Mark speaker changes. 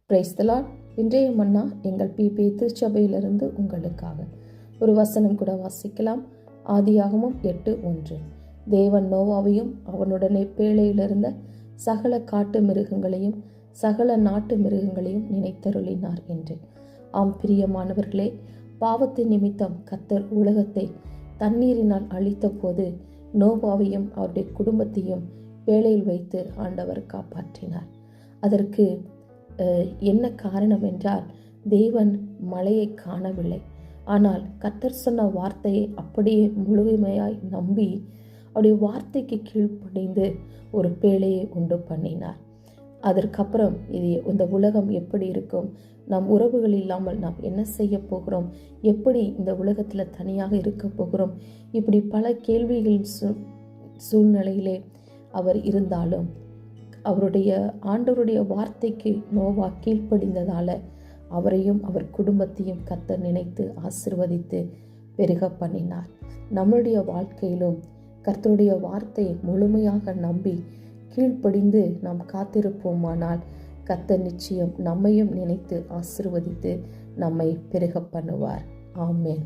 Speaker 1: Praise the Lord. இன்றைய மன்னா எங்கள் BP திருச்சபையிலிருந்து உங்களுக்காக ஒரு வசனம் கூட வாசிக்கலாம். ஆதியாகமம் 8:1. தேவன் நோவாவையும் அவனுடனே பேழையிலிருந்த சகல காட்டு மிருகங்களையும் சகல நாட்டு மிருகங்களையும் நினைத்தருளினார் என்று. ஆம் பிரியமானவர்களே, பாவத்தின் நிமித்தம் கர்த்தர் உலகத்தை தண்ணீரினால் அழித்த போது நோவாவையும் அவருடைய குடும்பத்தையும் பேழையில் வைத்து ஆண்டவர் காப்பாற்றினார். அதற்கு என்ன காரணம் என்றால், தேவன் மழையை காணவில்லை. ஆனால் கர்த்தர் சொன்ன வார்த்தையை அப்படியே முழுமையாய் நம்பி அவருடைய வார்த்தைக்கு கீழ்ப்படிந்து ஒரு பேழையை உண்டு பண்ணினார். அதற்கப்புறம் இந்த உலகம் எப்படி இருக்கும், நம் உறவுகள் இல்லாமல் நாம் என்ன செய்ய போகிறோம், எப்படி இந்த உலகத்தில் தனியாக இருக்க போகிறோம், இப்படி பல கேள்விகளின் சூழ்நிலையிலே அவர் இருந்தாலும் ஆண்டவருடைய வார்த்தைக்கு நோவா கீழ்ப்படிந்ததால அவரையும் அவர் குடும்பத்தையும் கர்த்தர் நினைத்து ஆசீர்வதித்து பெருக பண்ணினார். நம்முடைய வாழ்க்கையிலும் கர்த்தருடைய வார்த்தையை முழுமையாக நம்பி கீழ்ப்படிந்து நாம் காத்திருப்போமானால் கர்த்தர் நிச்சயம் நம்மையும் நினைத்து ஆசீர்வதித்து நம்மை பெருக பண்ணுவார். ஆமென்.